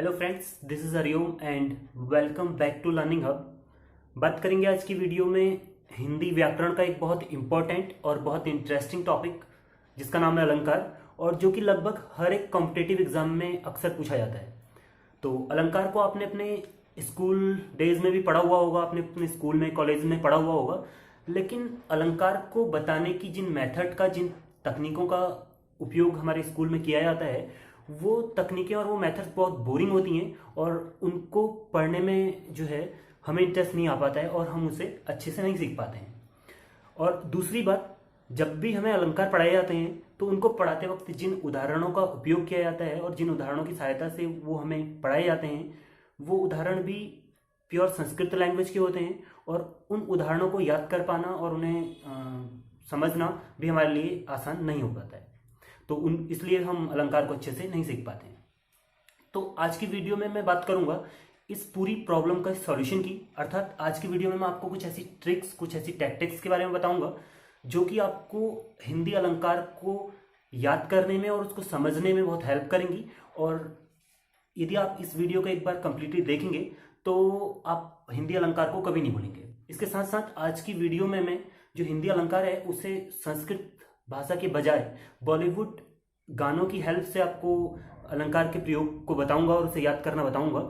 Hello friends, this is Hariom and welcome back to learning hub. बात करेंगे आज की वीडियो में हिंदी व्याकरण का एक बहुत इम्पॉर्टेंट और बहुत इंटरेस्टिंग टॉपिक जिसका नाम है अलंकार, और जो कि लगभग हर एक कॉम्पिटिटिव एग्जाम में अक्सर पूछा जाता है। तो अलंकार को आपने अपने स्कूल डेज में भी पढ़ा हुआ होगा, आपने अपने स्कूल में कॉलेज में पढ़ा हुआ होगा, लेकिन अलंकार को बताने की जिन मेथड का, जिन तकनीकों का उपयोग हमारे स्कूल में किया जाता है, वो तकनीकें और वो मेथड्स बहुत बोरिंग होती हैं और उनको पढ़ने में जो है हमें इंटरेस्ट नहीं आ पाता है और हम उसे अच्छे से नहीं सीख पाते हैं। और दूसरी बात, जब भी हमें अलंकार पढ़ाए जाते हैं तो उनको पढ़ाते वक्त जिन उदाहरणों का उपयोग किया जाता है और जिन उदाहरणों की सहायता से वो हमें पढ़ाए जाते हैं, वो उदाहरण भी प्योर संस्कृत लैंग्वेज के होते हैं और उन उदाहरणों को याद कर पाना और उन्हें समझना भी हमारे लिए आसान नहीं हो पाता है। तो इसलिए हम अलंकार को अच्छे से नहीं सीख पाते हैं। तो आज की वीडियो में मैं बात करूंगा इस पूरी प्रॉब्लम का सॉल्यूशन की, अर्थात आज की वीडियो में मैं आपको कुछ ऐसी ट्रिक्स, कुछ ऐसी टैक्टिक्स के बारे में बताऊंगा जो कि आपको हिंदी अलंकार को याद करने में और उसको समझने में बहुत हेल्प करेंगी। और यदि आप इस वीडियो को एक बार कंप्लीटली देखेंगे तो आप हिंदी अलंकार को कभी नहीं भूलेंगे। इसके साथ साथ आज की वीडियो में मैं जो हिंदी अलंकार है उसे संस्कृत भाषा के बजाय बॉलीवुड गानों की हेल्प से आपको अलंकार के प्रयोग को बताऊंगा और उसे याद करना बताऊंगा।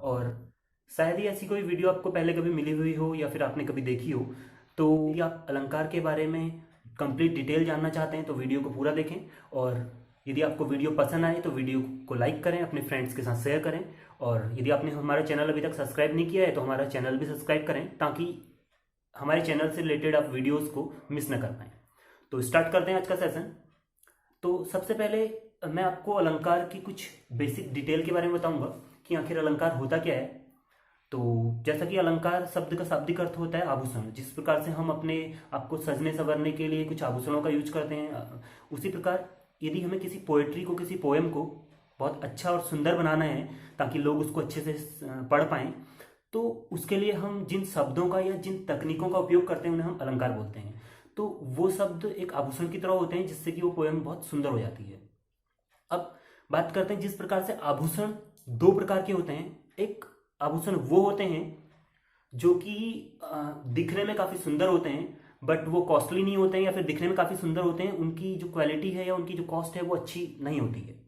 और शायद ही ऐसी कोई वीडियो आपको पहले कभी मिली हुई हो या फिर आपने कभी देखी हो। तो यदि आप अलंकार के बारे में कंप्लीट डिटेल जानना चाहते हैं तो वीडियो को पूरा देखें, और यदि आपको वीडियो पसंद आए तो वीडियो को लाइक करें, अपने फ्रेंड्स के साथ शेयर करें, और यदि आपने हमारा चैनल अभी तक सब्सक्राइब नहीं किया है तो हमारा चैनल भी सब्सक्राइब करें ताकि हमारे चैनल से रिलेटेड आप वीडियोज़ को मिस न कर पाएँ। तो स्टार्ट करते हैं आज का सेशन। तो सबसे पहले मैं आपको अलंकार की कुछ बेसिक डिटेल के बारे में बताऊंगा कि आखिर अलंकार होता क्या है। तो जैसा कि अलंकार शब्द का शाब्दिक अर्थ होता है आभूषण, जिस प्रकार से हम अपने आपको सजने संवरने के लिए कुछ आभूषणों का यूज करते हैं, उसी प्रकार यदि हमें किसी पोएट्री को, किसी पोएम को बहुत अच्छा और सुंदर बनाना है ताकि लोग उसको अच्छे से पढ़ पाएँ, तो उसके लिए हम जिन शब्दों का या जिन तकनीकों का उपयोग करते हैं उन्हें हम अलंकार बोलते हैं। तो वो शब्द एक आभूषण की तरह होते हैं जिससे कि वो पोएम बहुत सुंदर हो जाती है। अब बात करते हैं जिस प्रकार से आभूषण दो प्रकार के होते हैं। एक आभूषण वो होते हैं जो कि दिखने में काफी सुंदर होते हैं बट वो कॉस्टली नहीं होते हैं, या फिर दिखने में काफी सुंदर होते हैं, उनकी जो क्वालिटी है या उनकी जो कॉस्ट है वो अच्छी नहीं होती है।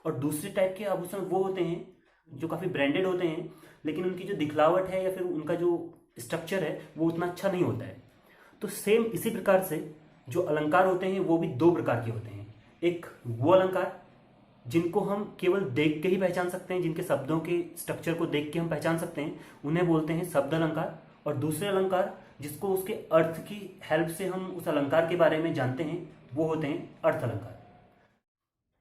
और दूसरे टाइप के आभूषण वो होते हैं जो काफी ब्रांडेड होते हैं लेकिन उनकी जो दिखलावट है या फिर उनका जो स्ट्रक्चर है वो उतना अच्छा नहीं होता है। तो सेम इसी प्रकार से जो अलंकार होते हैं वो भी दो प्रकार के होते हैं। एक वो अलंकार जिनको हम केवल देख के ही पहचान सकते हैं, जिनके शब्दों के स्ट्रक्चर को देख के हम पहचान सकते हैं, उन्हें बोलते हैं शब्द अलंकार। और दूसरे अलंकार जिसको उसके अर्थ की हेल्प से हम उस अलंकार के बारे में जानते हैं, वो होते हैं अर्थ अलंकार।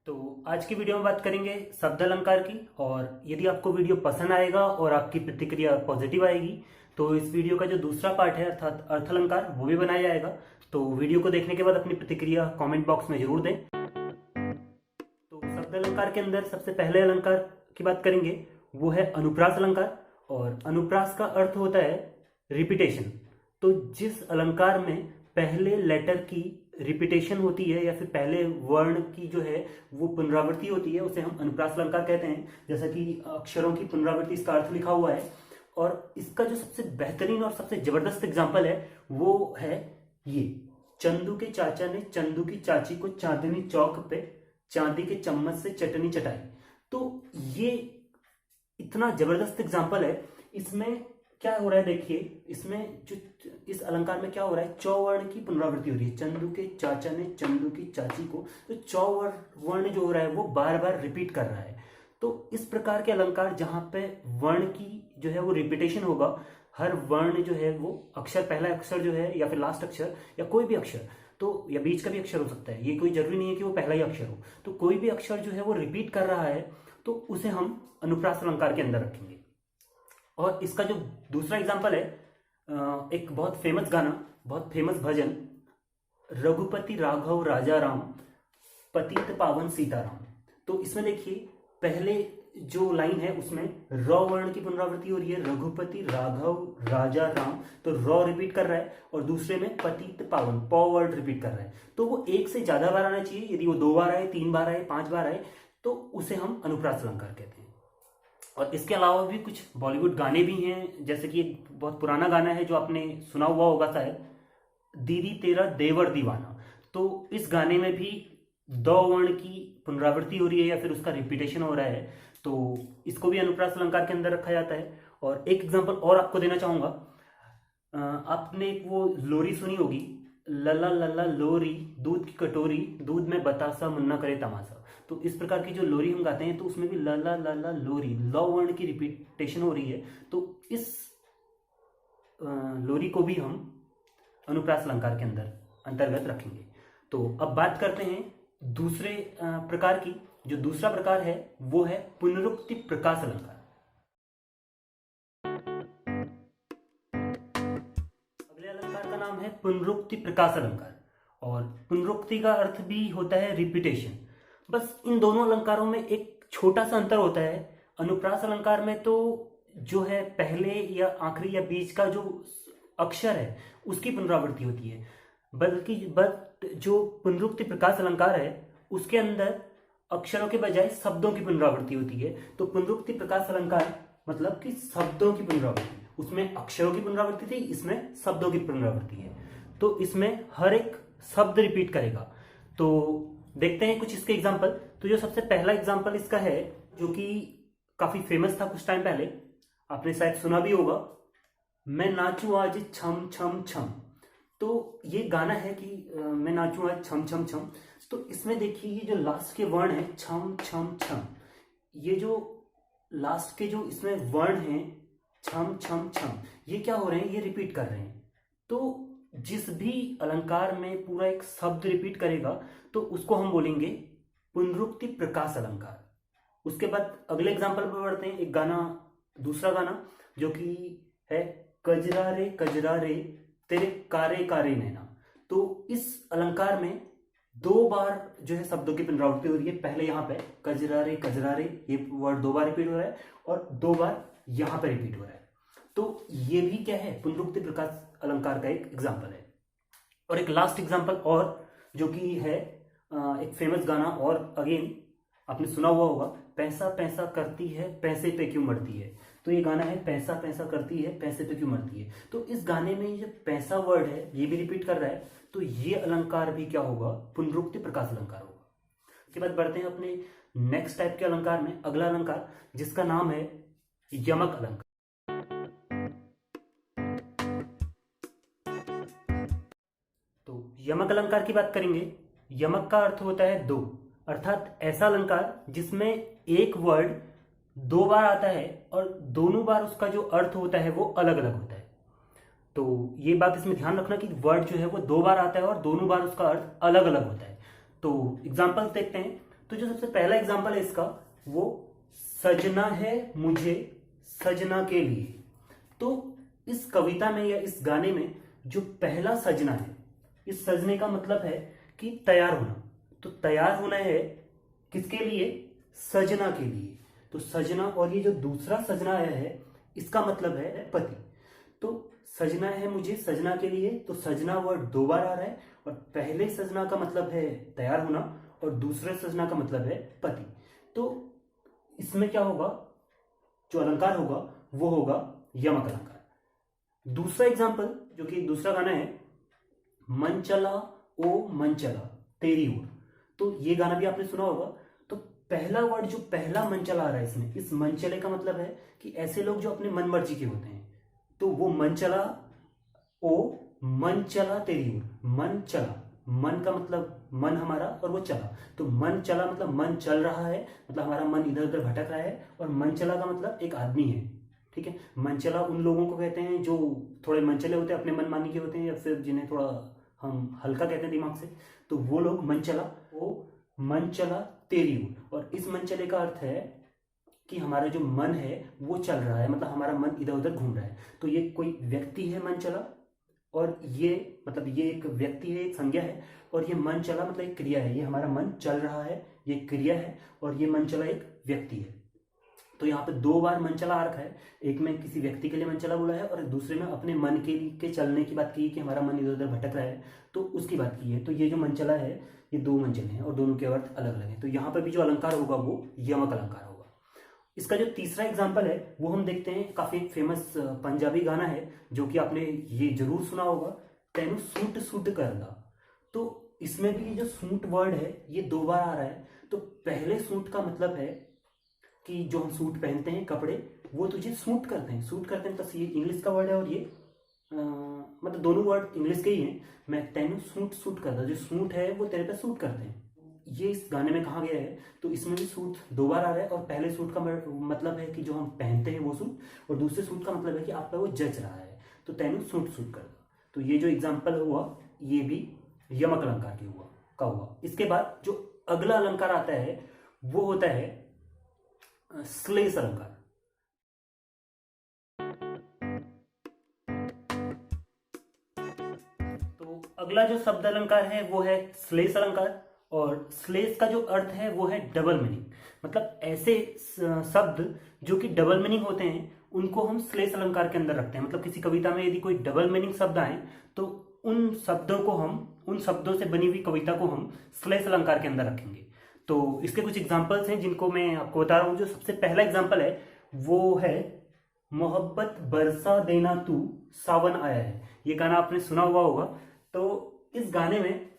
तो आज की वीडियो में बात करेंगे शब्द अलंकार की, और यदि आपको वीडियो पसंद आएगा और आपकी प्रतिक्रिया पॉजिटिव आएगी तो इस वीडियो का जो दूसरा पार्ट है अर्थात अर्थ अलंकार वो भी बनाया जाएगा। तो वीडियो को देखने के बाद अपनी प्रतिक्रिया कमेंट बॉक्स में जरूर दें। तो शब्द अलंकार के अंदर सबसे पहले अलंकार की बात करेंगे, वो है अनुप्रास अलंकार। और अनुप्रास का अर्थ होता है रिपीटेशन। तो जिस अलंकार में पहले लेटर की रिपीटेशन होती है या फिर पहले वर्ण की जो है वो पुनरावृत्ति होती है, उसे हम अनुप्रास अलंकार कहते हैं। जैसा कि अक्षरों की पुनरावृत्ति इसका अर्थ लिखा हुआ है। और इसका जो सबसे बेहतरीन और सबसे जबरदस्त एग्जाम्पल है वो है ये, चंदू के चाचा ने चंदू की चाची को चांदनी चौक पे चांदी के चम्मच से चटनी चटाई। तो ये इतना जबरदस्त एग्जाम्पल है। इसमें क्या हो रहा है, देखिए इसमें जो इस अलंकार में क्या हो रहा है, चौवर्ण की पुनरावृत्ति हो रही है। चंदू के चाचा ने चंदू की चाची को, तो चौवर्ण जो हो रहा है वो बार बार रिपीट कर रहा है। तो इस प्रकार के अलंकार जहां पे वर्ण की जो है वो रिपीटेशन होगा, हर वर्ण जो है वो अक्षर, पहला अक्षर जो है या फिर लास्ट अक्षर या कोई भी अक्षर, तो या बीच का भी अक्षर हो सकता है, ये कोई जरूरी नहीं है कि वो पहला ही अक्षर हो, तो कोई भी अक्षर जो है वो रिपीट कर रहा है तो उसे हम अनुप्रास अलंकार के अंदर रखेंगे। और इसका जो दूसरा एग्जाम्पल है, एक बहुत फेमस गाना, बहुत फेमस भजन, रघुपति राघव राजा राम पतित पावन सीताराम। तो इसमें देखिए पहले जो लाइन है उसमें र वर्ण की पुनरावृत्ति हो रही है, रघुपति राघव राजा राम, तो र रिपीट कर रहा है, और दूसरे में पतित पावन प वर्ड रिपीट कर रहा है। तो वो एक से ज्यादा बार आना चाहिए। यदि वो 2 बार आए, 3 बार आए, 5 बार आए तो उसे हम अनुप्रास अलंकार कहते हैं। और इसके अलावा भी कुछ बॉलीवुड गाने भी हैं, जैसे कि एक बहुत पुराना गाना है जो आपने सुना हुआ होगा शायद, दीदी तेरा देवर दीवाना। तो इस गाने में भी दो वर्ण की पुनरावृत्ति हो रही है या फिर उसका रिपीटेशन हो रहा है, तो इसको भी अनुप्रास अलंकार के अंदर रखा जाता है। और एक एग्जांपल और आपको देना चाहूंगा, आपने एक वो लोरी सुनी होगी, लला लला लोरी दूध की कटोरी दूध में बतासा मुन्ना करे तमाशा। तो इस प्रकार की जो लोरी हम गाते हैं तो उसमें भी लला लला लोरी लौ वर्ण की रिपीटेशन हो रही है। तो इस लोरी को भी हम अनुप्रास अलंकार के अंदर अंतर्गत रखेंगे। तो अब बात करते हैं दूसरे प्रकार की। जो दूसरा प्रकार है वो है पुनरुक्ति प्रकाश अलंकार। अगले अलंकार का नाम है पुनरुक्ति प्रकाश अलंकार, और पुनरुक्ति का अर्थ भी होता है रिपीटेशन। बस इन दोनों अलंकारों में एक छोटा सा अंतर होता है। अनुप्रास अलंकार में तो जो है पहले या आखिरी या बीच का जो अक्षर है उसकी पुनरावृत्ति होती है, बल्कि जो पुनरुक्ति प्रकाश अलंकार है उसके अंदर अक्षरों के बजाय शब्दों की पुनरावृत्ति होती है। तो पुनरुक्ति प्रकाश अलंकार मतलब कि शब्दों की पुनरावृत्ति, उसमें अक्षरों की पुनरावृत्ति थी, इसमें शब्दों की पुनरावृत्ति है। तो इसमें हर एक शब्द रिपीट करेगा। तो देखते हैं कुछ इसके एग्जाम्पल। तो जो सबसे पहला एग्जाम्पल इसका है, जो कि काफी फेमस था कुछ टाइम पहले, आपने शायद सुना भी होगा, मैं नाचूं आज छम छम छम। तो ये गाना है कि मैं नाचूं आज छम छम छम। तो इसमें देखिए ये जो लास्ट के वर्ण है छम छम छम, ये जो लास्ट के जो इसमें वर्ण हैं छम छम छम, ये क्या हो रहे हैं, ये रिपीट कर रहे हैं। तो जिस भी अलंकार में पूरा एक शब्द रिपीट करेगा तो उसको हम बोलेंगे पुनरुक्ति प्रकाश अलंकार। उसके बाद अगले एग्जाम्पल पर बढ़ते हैं। एक गाना, दूसरा गाना जो कि है कजरा रे तेरे कारे कारे नैना। तो इस अलंकार में दो बार जो है शब्दों की पुनरावृत्ति हो रही है। पहले यहाँ पे कजरा रे ये वर्ड दो बार रिपीट हो रहा है और दो बार यहाँ पे रिपीट हो रहा है। तो ये भी क्या है, पुनरुक्ति प्रकाश अलंकार का एक एग्जाम्पल है। और एक लास्ट एग्जाम्पल और जो कि है एक फेमस गाना, और अगेन आपने सुना हुआ होगा, पैसा पैसा करती है पैसे पे क्यों मरती है। तो ये गाना है पैसा पैसा करती है पैसे पे क्यों मरती है। तो इस गाने में ये पैसा वर्ड है ये भी रिपीट कर रहा है, तो ये अलंकार भी क्या होगा, पुनरुक्ति प्रकाश अलंकार होगा। उसके बाद बढ़ते हैं अपने नेक्स्ट टाइप के अलंकार में। अगला अलंकार जिसका नाम है यमक अलंकार। तो यमक अलंकार की बात करेंगे। यमक का अर्थ होता है दो, अर्थात ऐसा अलंकार जिसमें एक वर्ड दो बार आता है और दोनों बार उसका जो अर्थ होता है वो अलग अलग होता है। तो ये बात इसमें ध्यान रखना कि वर्ड जो है वो दो बार आता है और दोनों बार उसका अर्थ अलग अलग होता है। तो एग्जाम्पल देखते हैं। तो जो सबसे पहला एग्जाम्पल है इसका, वो सजना है मुझे सजना के लिए। तो इस कविता में या इस गाने में जो पहला सजना है, इस सजने का मतलब है कि तैयार होना। तो तैयार होना है किसके लिए, सजना के लिए। तो सजना, और ये जो दूसरा सजना आया है इसका मतलब है पति। तो सजना है मुझे सजना के लिए, तो सजना वर्ड दो बार आ रहा है, और पहले सजना का मतलब है तैयार होना और दूसरे सजना का मतलब है पति। तो इसमें क्या होगा, जो अलंकार होगा वो होगा यमक अलंकार। दूसरा एग्जाम्पल जो कि दूसरा गाना है, मन चला ओ मन चला तेरी ओर। तो ये गाना भी आपने सुना होगा। तो पहला वर्ड जो पहला मन चला आ रहा है इसमें, इस मन चले का मतलब है कि ऐसे लोग जो अपने मन मर्जी के होते हैं। तो वो मन चला ओ मन चला तेरी ओर। मन चला, मन का मतलब मन हमारा और वो चला। तो मन चला मतलब मन चल रहा है, मतलब हमारा मन इधर उधर भटक रहा है। और मन चला का मतलब एक आदमी है, ठीक है। मन चला उन लोगों को कहते हैं जो थोड़े मन चले होते हैं, अपने मन मानी के होते हैं, या फिर जिन्हें थोड़ा हम हल्का कहते हैं दिमाग से, तो वो लोग मन चला वो मन चला तेरी ओर। और इस मन चले का अर्थ है कि हमारा जो मन है वो चल रहा है, मतलब हमारा मन इधर उधर घूम रहा है। तो ये कोई व्यक्ति है मन चला, और ये मतलब ये एक व्यक्ति है, एक संज्ञा है, और ये मन चला मतलब एक क्रिया है। ये हमारा मन चल रहा है, ये क्रिया है, और ये मन चला एक व्यक्ति है। तो यहाँ पे दो बार मन चला आ रखा है, एक में किसी व्यक्ति के लिए मन चला बोला है और दूसरे में अपने मन के चलने की बात की कि हमारा मन इधर उधर भटक रहा है, तो उसकी बात की है। तो ये जो मन चला है ये दो मन चले हैं और दोनों के अर्थ अलग अलग हैं। तो यहाँ पे भी जो अलंकार होगा वो यमक अलंकार होगा। इसका जो तीसरा एग्जाम्पल है वो हम देखते हैं, काफी फेमस पंजाबी गाना है जो कि आपने ये जरूर सुना होगा, तेनू सूट सूट करदा। तो इसमें भी ये जो सूट वर्ड है ये 2 बार आ रहा है। तो पहले सूट का मतलब है कि जो हम सूट पहनते हैं कपड़े, वो तुझे सूट करते हैं, सूट करते हैं, तो ये इंग्लिश का वर्ड है और ये मतलब दोनों वर्ड इंग्लिश के ही हैं। मैं तेनू सूट सूट करदा, जो सूट है वो तेरे पे सूट करते हैं, ये इस गाने में कहा गया है। तो इसमें भी सूट 2 बार आ रहा है और पहले सूट का मतलब है कि जो हम पहनते हैं वो सूट, और दूसरे सूट का मतलब है कि आप पे वो जच रहा है, तो तेनू सूट सूट कर दो। तो ये जो एग्जाम्पल हुआ ये भी यमक अलंकार का हुआ। इसके बाद जो अगला अलंकार आता है वो होता है श्लेष अलंकार। तो अगला जो शब्द अलंकार है वो है श्लेष अलंकार, और श्लेष का जो अर्थ है वो है डबल मीनिंग। मतलब ऐसे शब्द जो कि डबल मीनिंग होते हैं उनको हम श्लेष अलंकार के अंदर रखते हैं। मतलब किसी कविता में यदि कोई डबल मीनिंग शब्द आए तो उन शब्दों से बनी हुई कविता को हम श्लेष अलंकार के अंदर रखेंगे। तो इसके कुछ एग्जाम्पल्स हैं जिनको मैं आपको बता रहा हूँ। जो सबसे पहला एग्जाम्पल है वो है मोहब्बत बरसा देना तू सावन आया है। ये गाना आपने सुना हुआ होगा। तो इस गाने में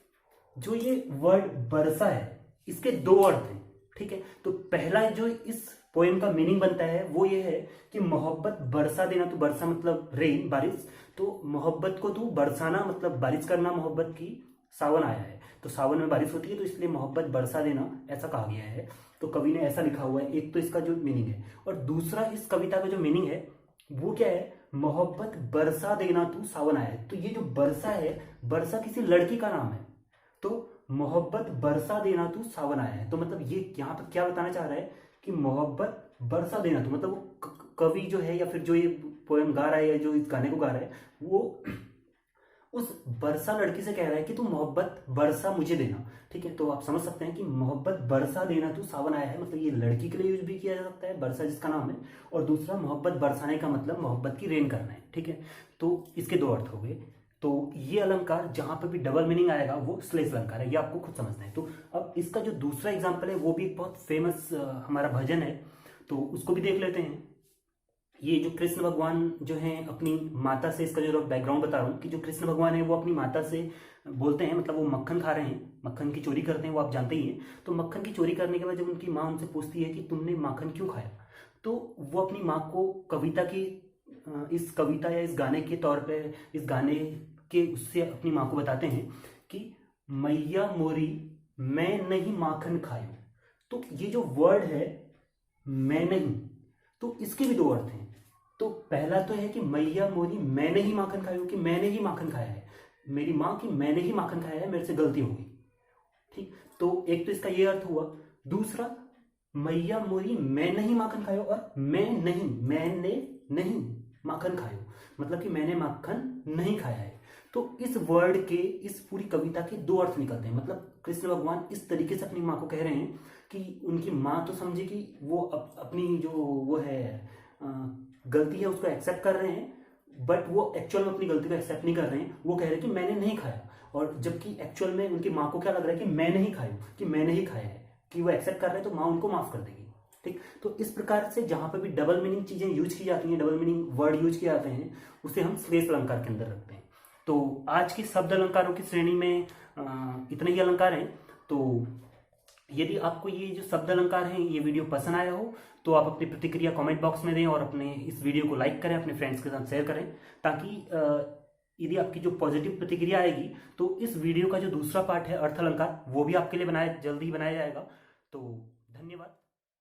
जो ये वर्ड बरसा है इसके 2 अर्थ हैं, ठीक है। तो पहला जो इस पोएम का मीनिंग बनता है वो ये है कि मोहब्बत बरसा देना, तो बरसा मतलब रेन, बारिश, तो मोहब्बत को तू बरसाना मतलब बारिश करना मोहब्बत की, सावन आया है तो सावन में बारिश होती है, तो इसलिए मोहब्बत बरसा देना ऐसा कहा गया है। तो कवि ने ऐसा लिखा हुआ है। एक तो इसका जो मीनिंग है, और दूसरा इस कविता का जो मीनिंग है वो क्या है, मोहब्बत बरसा देना तू सावन आया है। तो ये जो बरसा है, बरसा किसी लड़की का नाम है, तो मोहब्बत बरसा देना तू सावन आया है। तो मतलब ये यहाँ पर क्या बताना चाह रहा है कि मोहब्बत बरसा देना तू, मतलब वो कवि जो है या फिर जो ये पोएम गा रहा है या जो इस गाने को गा रहा है वो उस बरसा लड़की से कह रहा है कि तू मोहब्बत बरसा मुझे देना, ठीक है। तो आप समझ सकते हैं कि मोहब्बत बरसा देना तू सावन आया है, मतलब ये लड़की के लिए यूज भी किया जा सकता है, बरसा जिसका नाम है, और दूसरा मोहब्बत बरसाने का मतलब मोहब्बत की रेन करना है, ठीक है। तो इसके 2 अर्थ हो गए। तो ये अलंकार जहां पर भी डबल मीनिंग आएगा वो श्लेष अलंकार है, ये आपको खुद समझना है। तो अब इसका जो दूसरा एग्जाम्पल है वो भी एक बहुत फेमस हमारा भजन है, तो उसको भी देख लेते हैं। ये जो कृष्ण भगवान जो हैं अपनी माता से, इसका जो बैकग्राउंड बता रहा हूँ कि जो कृष्ण भगवान है वो अपनी माता से बोलते हैं, मतलब वो मक्खन खा रहे हैं, मक्खन की चोरी करते हैं, वो आप जानते ही हैं। तो मक्खन की चोरी करने के बाद जब उनकी माँ उनसे पूछती है कि तुमने माखन क्यों खाया, तो वो अपनी माँ को कविता की इस कविता या इस गाने के तौर पे, इस गाने के उससे अपनी माँ को बताते हैं कि मैया मोरी मैं नहीं माखन खायो। तो ये जो वर्ड है मैं नहीं, तो इसके भी 2 अर्थ हैं। तो पहला तो है कि मैया मोरी मैंने ही माखन खाया, कि मैंने ही माखन खाया है, मेरी माँ की मैंने ही माखन खाया है, मेरे से गलती हो गई, ठीक। तो एक तो इसका ये अर्थ हुआ। दूसरा, मैया मोरी मैं नहीं माखन खायो, और मैंने नहीं माखन खायो मतलब कि मैंने माखन नहीं खाया है। तो इस वर्ड के, इस पूरी कविता के 2 अर्थ निकलते हैं। मतलब कृष्ण भगवान इस तरीके से अपनी माँ को कह रहे हैं कि उनकी माँ तो समझे कि वो अपनी जो वो है गलती है उसको एक्सेप्ट कर रहे हैं, बट वो एक्चुअल में अपनी गलती को एक्सेप्ट नहीं कर रहे हैं। वो कह रहे हैं कि मैंने नहीं खाया, और जबकि एक्चुअल में उनकी माँ को क्या लग रहा है कि मैं नहीं खाया, कि मैंने ही खाया है, कि वो एक्सेप्ट कर रहे हैं, तो माँ उनको माफ कर देगी, ठीक। तो इस प्रकार से जहां पर भी डबल मीनिंग चीजें यूज की जाती हैं, डबल मीनिंग वर्ड यूज किए जाते हैं, उसे हम श्लेष अलंकार के अंदर रखते हैं। तो आज की शब्द अलंकारों की श्रेणी में इतने ही अलंकार हैं। तो यदि आपको ये जो शब्द अलंकार हैं ये वीडियो पसंद आया हो तो आप अपनी प्रतिक्रिया कमेंट बॉक्स में दें, और अपने इस वीडियो को लाइक करें, अपने फ्रेंड्स के साथ शेयर करें, ताकि यदि आपकी जो पॉजिटिव प्रतिक्रिया आएगी तो इस वीडियो का जो दूसरा पार्ट है अर्थ अलंकार वो भी आपके लिए जल्दी बनाया जाएगा। तो धन्यवाद।